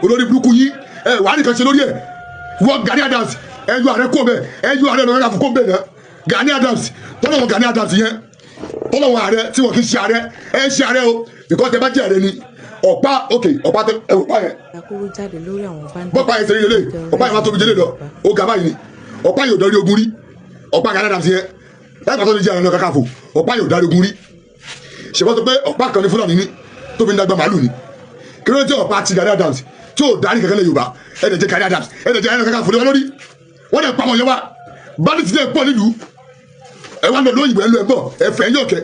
olórí burúkú yìí wà á nìkan ṣe lórí ẹ̀ wọ́n Gani Adams ẹ̀yọ ààrẹ kó bẹ́ẹ̀ ẹ̀yọ ààrẹ lọ́wọ́ kó bẹ́ẹ̀ náà Gani Adams tọ́lọ́wọ́ Gani Adams yẹn tọ́lọ́wọ́ ààrẹ tí wọ́n kì í ṣe ààrẹ ẹ̀ ṣe ààrẹ o because tẹ bá jẹ́ ààrẹ ni ọ̀pá òkè ọ̀pá tẹ ọ̀pá yẹn bọ́pá yẹn ṣe lélẹ̀ ọ̀pá yẹn wá tóbi jẹ́lẹ̀ lọ ó ga báyìí ni ọ̀pá yóò darí ogun rí ọ̀pá Gani Adams yẹn láì pàtó ní jẹ́ ààrẹ Kakanfò ọ̀pá yóò darí ogun rí ṣèwọ́n tó pé ọ̀pá kan ní Fúlàní ní tó fi ń dàgbà màálù ni kí ló dé ọ̀pá ti Gani Adams tí ò darí kankan lẹ Yorùbá ẹ̀dẹ̀ jẹ́ Gani Adams ẹ̀dẹ̀ jẹ́ ààrẹ Kakanfò lé wọn lórí wọ́n dẹ̀ pa wọn yẹn wá bandit dẹ̀ pọ̀ nílùú ẹ wá lọ lóyìnbó ẹ lọ ẹ bọ̀ ẹ fẹ́ yín ọ̀kẹ́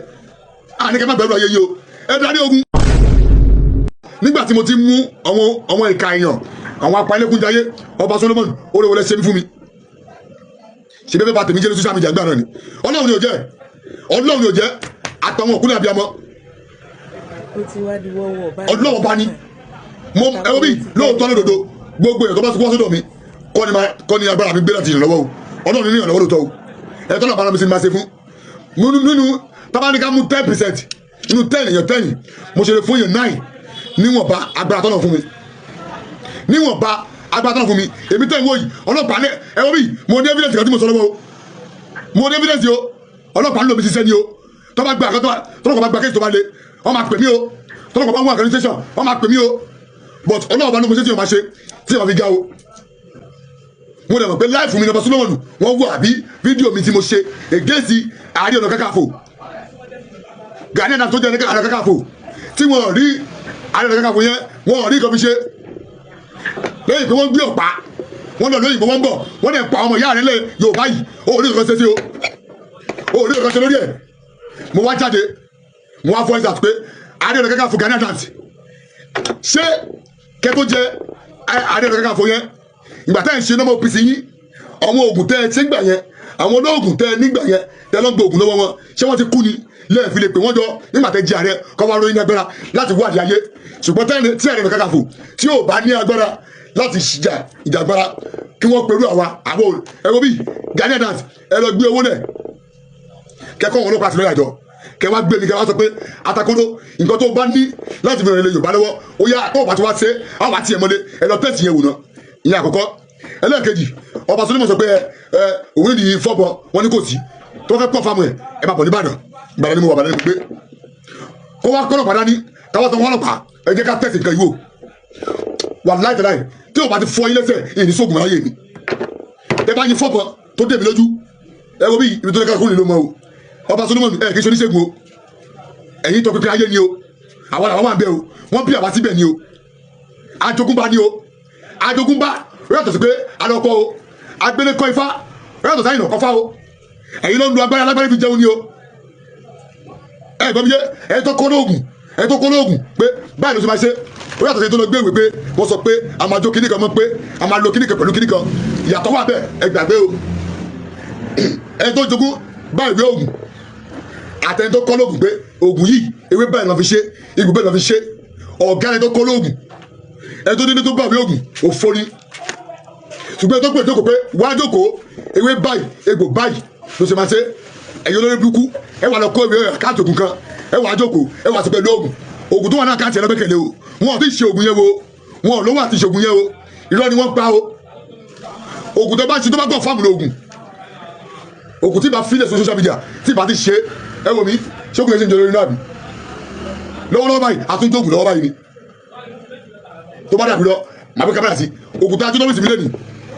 àníkẹ́ má bẹ̀rù ayé yìí o ẹ darí ogun. nígbà tí mo ti mú àwọn ìka èèyàn àwọn apalẹ́kúnjayé ọba Solomon oore wọlé ṣe mí fún mi ṣe bẹ́ẹ̀ bá tèmi jẹ́ ní social media gbà náà ni Ọlọ́run ni ò jẹ́ àtàwọn òkúlẹ̀ abiyamọ Ọlọ́run bá ní mo ẹ wo bí lóòótọ́ lódodo gbogbo èèyàn tó bá ti wọ́n sọ́dọ̀ mi kọ́ ni agbára mi gbé láti ìrànlọ́wọ́ o Ọlọ́run ní ìrànlọ́wọ́ lóòótọ́ o ẹ̀ tọ́lọ̀ bára mi sí ni máa ṣe fún nínú tábánikà mú 10% nínú 10 èèyàn 10 mo ṣe lè fún èèyàn 9 níwọ̀nba agbára tọ́lọ̀ fún mi níwọ̀nba agbára tọ́lọ̀ fún mi èmi tẹ́ ìwọ yìí ọlọ́pàá ní ẹ wo bí mo ní evidence kan tí mo sọ lọ́wọ́ o mo ní evidence o ọlọ́pàá ń lò mí ṣiṣẹ́ ni o tọ́ba gba àkọ́tọ́ tọ́lọ́kọ̀ bá gba kéèsì tó bá le wọ́n máa pè mí o tọ́lọ́kọ̀ bá wọ́n àkànní station wọ́n máa pè mí o but ọlọ́pàá ló mo ṣe tí wọ́n máa ṣe tí wọ́n fi ga o mo dẹ̀ mọ̀ pé láìfù mi lọ́ba Solomon wọ́n wọ àbí fídíò mi tí mo ṣe against Ààrẹ Ọ̀nà Kakanfò Gani Adams tó jẹ́ Ààrẹ Kakanfò tí wọ́n rí Ààrẹ Ọ̀nà Kakanfò yẹn wọ́n rí nǹkan fi ṣe lẹ́yìn pé wọ́n gbé ọ̀pá wọ́n lọ lóyìnbó wọ́n bọ̀ wọ́n dẹ̀ pa ọmọ ìyá rẹ̀ lẹ̀ Yorùbá yìí ó rí nǹkan ṣe sí o ó rí nǹkan ṣe lórí ẹ̀ mo wá jáde mo wá voice out pé Ààrẹ Ọ̀nà Kakanfò Gani Adams ṣé kẹ́tó jẹ́ Ààrẹ Ọ̀nà Kakanfò yẹn ìgbà tẹ́ ẹ̀ ń ṣe nọ́mọ̀ OPC yín àwọn oògùn tẹ́ ẹ ti ń gbà yẹn àwọn olóògùn tẹ́ ẹ nígbà yẹn tẹ́ ẹ lọ́ gbé oògùn lọ́wọ́ wọn ṣé wọ́n ti kú ni lẹ́ẹ̀fi lè pè wọ́n jọ nígbà tẹ́ jẹ́ ààrẹ kọ́ wá lóyún agbára láti wádìí ayé ṣùgbọ́n tí Ààrẹ Ọ̀nà Kakanfò tí ò bá ní agbára láti ṣìjà ìjàgbára kí wọ́n pẹ̀lú àwọn ẹ̀rọ bíi Gani Adams ẹ lọ gbé owó náà kẹ́kọ̀ọ́ wọn ọlọ́pàá àti lọ́yà jọ kẹ wá gbé mi kẹ wá sọ pé atakodo nǹkan tó bá ní láti bẹ̀rẹ̀ ilé Yorùbá lọ́wọ́ ó yá tó bá ti wá ṣe àwọn àti ẹ̀mọ́lé ẹ lọ tẹ̀sí yẹn wò ná ìyẹn àkọ́kọ́ ẹlẹ́ẹ̀kejì ọba Solomon sọ pé òun ní fọ́bọ wọn ní kò sí tó fẹ́ pọ̀ fáwọn ẹ máa bọ̀ nìbàdàn Ìbàdàn ni mo wà bàdàn ni mo gbé kó wá kọ́ ọlọ́pàá dání káwá sọ wọn ọlọ́pàá ẹ jẹ́ ká tẹ̀sí nǹkan yìí wò wà láìpẹ́ tí o bá ti fọ ilé sẹ̀ ìní sóògùn ayé mi ẹ bá yín fọ́bọ tó dé mi lójú ẹ wo bí ibi tó lè ká kúrò nílò mọ́ o ọba Solomon ẹ kì í ṣe oníṣègùn o ẹ̀yin tó pínpín ayé ni o àwọn làwọn wà ń bẹ o wọ́n bí àwa síbẹ̀ ni o àjogúnbá ni o àjogúnbá yàtọ̀ sí pé alọ́kọ́ o agbélé kọ́ ifá yàtọ̀ sáyìn ọ̀kọ́fá o ẹ̀yin ló ń lo agbára alágbára fi jẹun ni o ẹ gbọ́ mi yé ẹ tó kọ́ lóògùn pé báyìí ló ṣe máa ṣe ó yàtọ̀ sí tó lọ gbé ìwé pé wọ́n sọ pé a máa jó kíní kan mọ́ pé a máa lo kíní kan pẹ̀lú kíní kan ìyàtọ̀ wà bẹ́ẹ̀ ẹ gbàgbé o ẹ tó jogún báyìí wé oògùn àtẹni tó kọ́ lóògùn pé oògùn yìí ewé báyìí lọ́ fi ṣe igun bẹ́ẹ̀ lọ́ fi ṣe ọ̀gá ẹni tó kọ́ lóògùn ẹni tó dín tó bá wé oògùn òfò ni ṣùgbọ́n ẹni tó pè jókòó pé wá jókòó ewé báyìí egbò báyìí ló ṣe máa ṣe ẹ̀yin olórí burúkú ẹ wà lọ kó ewé àkáǹtì ògùn kan ẹ wà jókòó ẹ wà sí pẹ̀lú oògùn tó wà náà káàtì ẹ lọ́gbẹ́kẹ̀lé o wọn ò tí ì ṣe oògùn yẹn wo wọn ò lówó àti ṣe oògùn yẹn o irọ́ ni wọ́n pa o oògùn tó bá ṣe tó bá gbọ́ fáàmù lóògùn oògùn tí bá fílẹ̀ sí social media tí bá ti ṣe ẹ wò mí ṣókùn yẹn ṣe ń jẹ lórí náà bí lọ́wọ́lọ́wọ́ báyìí àtúntò oògùn lọ́wọ́ báyìí ni tó bá dàbí lọ màá bí kámẹ́rà sí oògùn tá a jó lọ́wọ́ sí mi lẹ́nu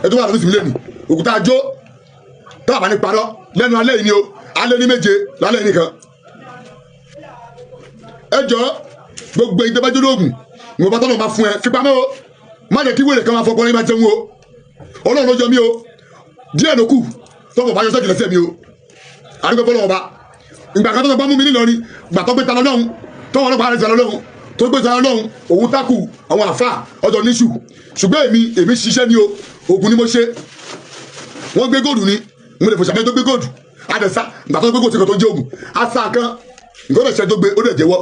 ẹ tó wà lọ́wọ́ sí mi lẹ́nu oògùn tá a jó tá a bá ní parọ́ lẹ́nu alẹ́ yìí ni o alẹ́ ní méje lálẹ́ nìkan ẹ jọ gbogbo ìdẹ́bẹ́jọ́ lóògùn ìwọ̀n bá tọ́nà máa fún ẹ fipá mọ́ o má jẹ́ kí wèrè kan máa fọkàn ní máa jẹun o Ọlọ́run ló jọ mí o díẹ̀ ló kù tọ́wọ́ bá yọ sẹ́kì lẹ́sẹ̀ mi o àdúgbò fọlọ́wọ́ bá ìgbà kan tọ́wọ́ bá mú mi nílọrin ìgbà tó gbé ta lọ́lọ́run tọ́wọ́ ọlọ́pàá rẹ̀ ta lọ́lọ́run tó gbé ta lọ́lọ́run òun tákù àwọn àfà ọjọ́ níṣù ṣùgbọ́n èmi ṣiṣẹ́ ni o oògùn ni mo ṣe wọ́n gbé góòdù ni mo lè fò ṣàmẹ́ tó gbé góòdù àdẹ̀sá ìgbà tó gbé góòdù kan tó jẹ́ oògùn àṣà kan nǹkan ọ̀sẹ̀ tó gbé ó lè jẹ́wọ́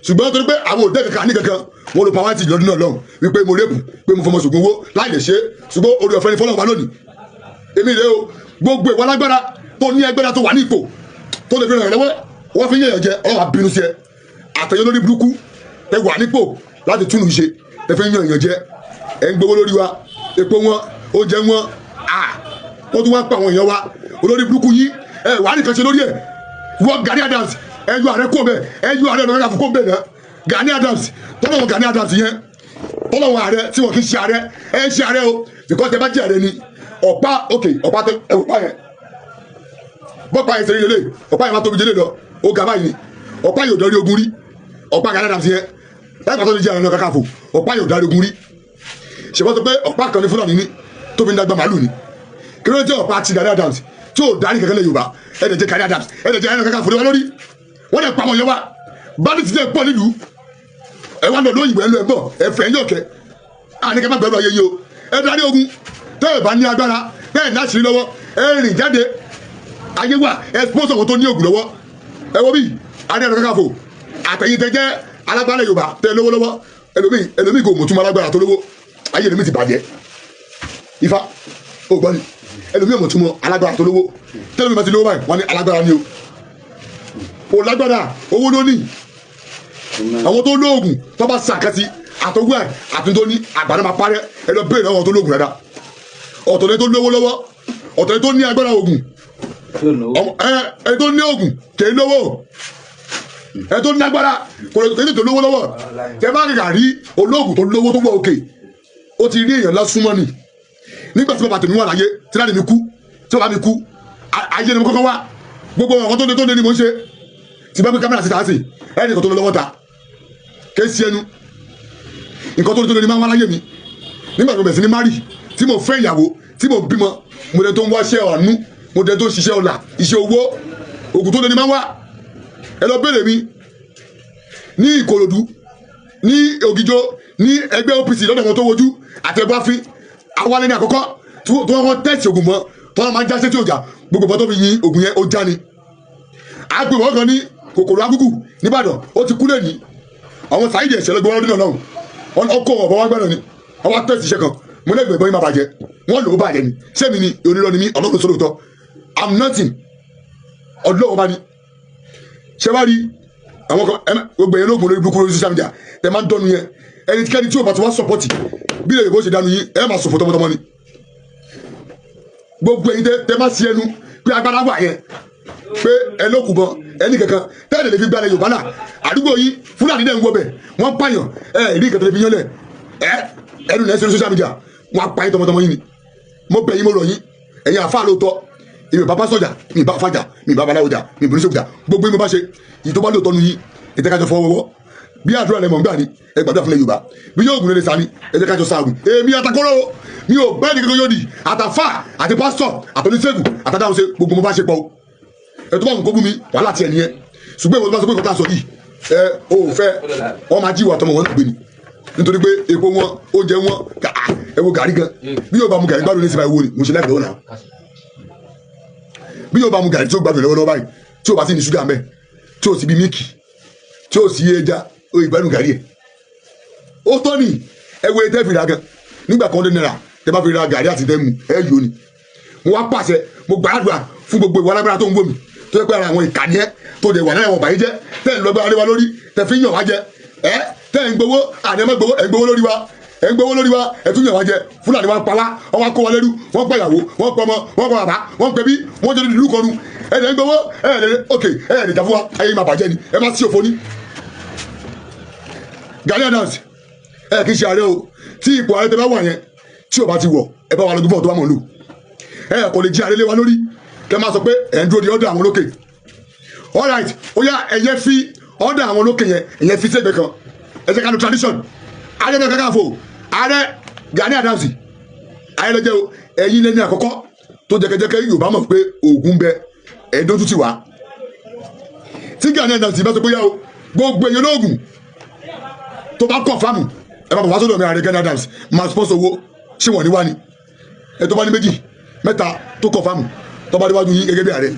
ṣùgbọ́n torí pé àwọn òde kankan ní kankan wọn lò pàwọ́ àti ìlọdún náà lọ́hùn wípé mo rẹ́bù pé mo fọmọ ṣògùn owó láì lè ṣe ṣùgbọ́n orí ọ̀fẹ́ ni fọlọ́wọ́ lónìí èmi rè o gbogbo ìwà lágbára tó ní ẹgbẹ́ra tó wà ní ipò tó lè fi ràn lọ́wọ́ wọ́n fi yẹ̀yàn jẹ ọlọ́wà bínú sí ẹ àtẹ̀yẹ lórí burúkú ẹ wà nípò láti túnú ṣe ẹ fi yẹ̀yàn jẹ ẹ̀ ń gbowó lórí wa epo wọn oúnjẹ wọn wọ́n tún wá pa àwọn èèyàn wa olórí burúkú yìí wàá nìkan ṣe lórí ẹ̀ wọ́n Gani Adams ẹ̀yọ ààrẹ kó bẹ́ẹ̀ ẹ̀yọ ààrẹ ọ̀nà kàfọ́ kó bẹ́ẹ̀ náà Gani Adams tọ́lọ́wọ́ Gani Adams yẹn tọ́lọ́wọ́ ààrẹ tí wọ́n kì í ṣe ààrẹ ẹ̀ ń ṣe ààrẹ o because ẹ bá jẹ́ ààrẹ ni ọ̀pá ọ̀pá tó ọ̀pá yẹn bọ́pá yẹn sẹ́yìn lélẹ̀ ọ̀pá yẹn má tóbi délé lọ ó ga báyìí ni ọ̀pá yóò darí ogun rí ọ̀pá Gani Adams yẹn láì pàtó ní jẹ́ ààrẹ ọ̀nà kàfọ́ ọ̀pá yóò darí ogun rí ṣèwọ́n tó pé ọ̀pá kan ní Fúlàní ní tó fi ń dàgbà màálù ni kí ló jẹ́ ọ̀pá ti Gani Adams tí ò darí kankan lẹ Yorùbá ẹ̀ẹ́dẹ̀ jẹ́ Gani Adams ẹ̀ẹ́dẹ̀ jẹ́ ẹ̀ẹ́dẹ̀ kàfọ́ lórí wọ́n lè pa àwọn yẹn wá báńdì ti jẹ́ pọ̀ nílùú ẹ̀ wá lọ lóyìnbó ẹ̀ lọ ẹ̀ bọ̀ ẹ̀ fẹ́ yọ̀ kẹ́ àní kẹ́ má gbẹ́rù ayé yìí o ẹ̀ darí ogun tẹ́ ẹ̀ bá ní agbára bẹ́ẹ̀ náà ṣì lọ́wọ́ ẹ̀ rìn jáde ayé wa ẹ̀ sponsor wọn tó ní ogun lọ́wọ́ ẹ̀ wọ́n bí adé ẹ̀rọ kàkàfọ́ àtẹ̀yìn tẹ jẹ́ alágbára Yorùbá tẹ lówó lọ́wọ́ ẹlòmíì kò mọ̀túmọ̀ alágbára tó lówó ayé ẹlòmíì ti bàjẹ́ Ifá ó gbọ́ ni ẹlòmíì ò mọ̀túmọ̀ alágbára tó lówó tẹ́lẹ̀mí bá ti lówó báyìí wọ́n ní alágbára ni o lágbára owó ló ní àwọn tó lóògùn tó bá sàkẹ́sí àtọwọ́ ẹ̀ àtúntò ní àgbàdo máa parẹ́ ẹ lọ bẹ́ẹ̀ lọ́wọ́ tó lóògùn rẹ̀ dá ọ̀tọ̀lẹ́ tó lówó lọ́wọ́ ọ̀tọ̀lẹ́ tó ní agbára ògùn ẹ tó ní ògùn kèé lówó ẹ tó ní agbára kò lè tó lówó lọ́wọ́ tẹ bá kẹkà rí olóògùn tó lówó tó wọ òkè ó ti rí èèyàn lásùmọ́ ni nígbà tí bàbá tèmi wà láyé tí láti mi kú tí bàbá mi kú ayé ni mo kọ́kọ́ wá gbogbo ọ̀kan tó dé ni mo ń ṣe tí bá gbé kámẹ́rà síta sí ẹnì kan tó lọ lọ́wọ́ ta kéésì ẹnu nǹkan tó lè ní máa ń wá láyé mi nígbà tó bẹ̀rẹ̀ sí ní mari tí mo fẹ́ ìyàwó tí mo bímọ mo dẹ̀ tó ń wáṣẹ́ ọ̀nù mo dẹ̀ tó ń ṣiṣẹ́ ọ̀la iṣẹ́ owó ògùn tó lè ní máa ń wá ẹ lọ béèrè mi ní Ìkòròdú ní Ògìjó ní ẹgbẹ́ OPC lọ́dọ̀ wọn tó wojú àtẹ̀gbáfín awalẹ̀ ní àkọ́kọ́ tí wọ́n tẹ̀sí ògùn mọ́ tí wọ́n máa ń já sétí ọjà gbogbo bọ́ tó fi yin ògùn yẹn ó já ni àgbè wọ́n kan ní kòkòrò agúgù nìbàdàn ó ti kú lẹ́ni àwọn Saheed ẹ̀ṣẹ̀ lọ́gbọ́n lọ́dún náà lọ́hùn ọkọ̀ ọ̀bọ̀ wọn gbẹ́rẹ̀ ni wọ́n wá tẹ̀sí iṣẹ́ kan mo lẹ́gbẹ̀ẹ́ ìbọn yín máa bàjẹ́ wọ́n lò ó bàjẹ́ ni sẹ́mi ni onírọ́ ni mí ọlọ́run sọ́dọ̀ tọ́ I'm nothing ọdún ọba ni ṣé wá rí àwọn kan gbogbo ẹ̀yẹ lóògùn lórí burúkú lórí social media ẹ máa ń dọ́nu yẹn ẹnikẹ́ni tí o bá ti wá sọpọ́tì bí lè bó ṣe dánu yín ẹ máa sọ̀fọ̀ tọmọtọmọ ni gbogbo ẹ̀yin tẹ máa ṣe ẹnu pé agbára wà yẹn pé ẹ lókùn bọ ẹni kankan tẹ́lẹ̀ lè fi gbalẹ̀ Yorùbá náà àdúgbò yìí Fúlàní dẹ̀ ń wọ bẹ̀ wọ́n pààyàn rí ìkẹtẹ̀ lè fi yán lẹ̀ ẹnu nẹ́ẹ̀ sẹ́nu social media wọ́n á pa yín tọmọtọmọ yín ni mo bẹ̀ yín mo rọ̀ yín ẹ̀yin àfa lóòótọ́ èmi bàbá sọ̀jà mi bá fàjà mi bá baláwọjà mi bùrú sókùjà gbogbo yín mo bá ṣe yìí tó bá lóòótọ́ nu yín ìtẹ́kájọ fọwọ́wọ́ bí àdúrà lẹ́mọ̀ gbà ní ẹ gbàdúrà fún Yorùbá bí yóò gùn lè sani ẹ jẹ́ kájọ sáàgùn èmi àtàkọ́rọ́ mi ò bẹ́ẹ̀ ní kankan yóò di àtàfà àti pásítọ̀ àtọ́níṣègùn àtàdáhùn ṣe gbogbo mo bá ṣe pọ̀ ẹ tó bá nǹkan bú mi wàhálà tiẹ̀ nìyẹn ṣùgbọ́n ìwọ tó bá sọ pé nǹkan tá a sọ yìí ẹ ò fẹ́ wọ́n máa jíwọ́ àtọmọ wọn gbé ni nítorí pé epo wọn oúnjẹ wọn ẹ wo gàrí gan bí yóò bá mu gàrí gbádùn ní sinmi wo ni mo ṣe láìpẹ́ wọn náà bí yóò bá mu gàrí tí ó gbádùn lọ́wọ́ báyìí tí ó bá sí ní ṣúgà mẹ́ tí ó sì bí mílìkì tí ó sì ẹja ó ìgbádùn gàrí ẹ̀ ó tọ́ ni ẹ wo etí ẹ fi ra gan nígbà kan dé náírà tẹ bá fi ra gàrí àti tẹ́mu ẹ yóò ni mo wá pàṣẹ mo gbàdúrà fún gbogbo ìwà alágbára tó ń gbòmí tó yẹ pé ara àwọn ìkànnì ẹ tó dẹ̀ wà náà àwọn bàyí jẹ́ tẹ́ ń lọ́gbà wa lórí tẹ́ fi ń yàn wá jẹ tẹ́ ń gbowó àní ẹ má gbowó ẹ ń gbowó lórí wa ẹ ń gbowó lórí wa ẹ tún yàn wá jẹ Fúlàní wa ń pa wá wọn wá kó wa lẹ́rú wọn pa ìyàwó wọn pa ọmọ wọn pa bàbá wọn pẹ bí wọn jẹ ìlú kọnu ẹ lẹ ń gbowó ẹ lẹ ok ẹ lẹ jà fún wa ayé máa bàjẹ́ ni ẹ má sí òfò ní. Gani Adams ẹ kì í ṣe ààrẹ o tí ipò ààrẹ tẹ bá wà yẹn tí o bá ti wọ̀ ẹ bá wà lọ́dún fún ọ tó bá mọ̀ lò ẹ kò lè jí ààrẹ lé wa lórí kẹ máa sọ pé ẹ ń dúró di ọ̀dọ̀ àwọn olókè alright ó yá ẹyẹ fi ọ̀dọ̀ àwọn olókè yẹn ẹyẹ fi sẹ́gbẹ̀ẹ́ kan ẹ jẹ́ ká lo tradition ààrẹ bẹ́ẹ̀ kankan fò ààrẹ Gani Adams ààrẹ lọ́jọ́ ẹ̀yin lẹ́ni àkọ́kọ́ tó jẹ́kẹ́jẹ́kẹ́ Yorùbá mọ̀ pé Ògún bẹ ẹ̀ dójú tì wá tí Gani Adams bá sọ pé yá o gbogbo èèyàn lóògùn tó bá kọ̀ fáàmù ẹ bá bọ̀ wá sọ́dọ̀ mi ààrẹ Gani Adams máa sponsor owó ṣé wọ́n ní wá ni ẹ tó bá ní méjì mẹ́ta tó kọ̀ fáàmù tó bá déwájú yín gẹ́gẹ́ bí ààrẹ.